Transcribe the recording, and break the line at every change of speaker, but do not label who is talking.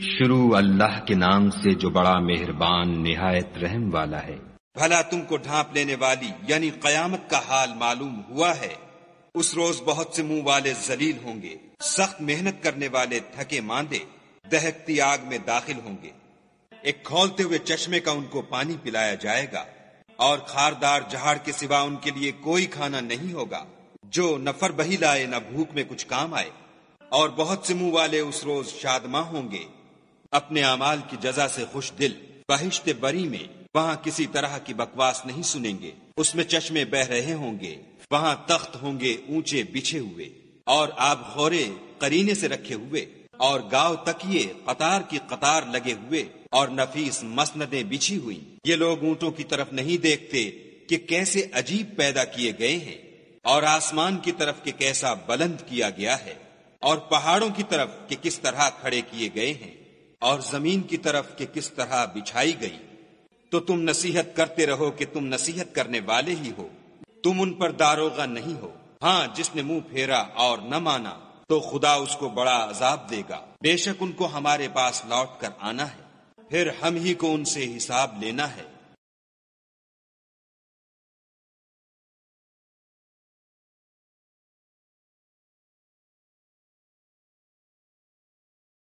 شروع اللہ کے نام سے جو بڑا مہربان نہایت رحم والا ہے۔
بھلا تم کو ڈھانپ لینے والی یعنی قیامت کا حال معلوم ہوا ہے؟ اس روز بہت سے منہ والے ذلیل ہوں گے، سخت محنت کرنے والے تھکے ماندے دہکتی آگ میں داخل ہوں گے۔ ایک کھولتے ہوئے چشمے کا ان کو پانی پلایا جائے گا، اور خاردار جہاڑ کے سوا ان کے لیے کوئی کھانا نہیں ہوگا جو نہ فر بہی لائے نہ بھوک میں کچھ کام آئے۔ اور بہت سے منہ والے اس روز شادماں ہوں گے، اپنے اعمال کی جزا سے خوش دل، بہشت بری میں وہاں کسی طرح کی بکواس نہیں سنیں گے۔ اس میں چشمے بہ رہے ہوں گے، وہاں تخت ہوں گے اونچے بچھے ہوئے، اور آب خورے قرینے سے رکھے ہوئے، اور گاؤ تکیے قطار کی قطار لگے ہوئے، اور نفیس مسندیں بچھی ہوئی۔ یہ لوگ اونٹوں کی طرف نہیں دیکھتے کہ کیسے عجیب پیدا کیے گئے ہیں، اور آسمان کی طرف کہ کیسا بلند کیا گیا ہے، اور پہاڑوں کی طرف کہ کس طرح کھڑے کیے گئے ہیں، اور زمین کی طرف کہ کس طرح بچھائی گئی۔ تو تم نصیحت کرتے رہو کہ تم نصیحت کرنے والے ہی ہو، تم ان پر داروغہ نہیں ہو۔ ہاں، جس نے منہ پھیرا اور نہ مانا تو خدا اس کو بڑا عذاب دے گا۔ بے شک ان کو ہمارے پاس لوٹ کر آنا ہے، پھر ہم ہی کو ان سے حساب لینا ہے۔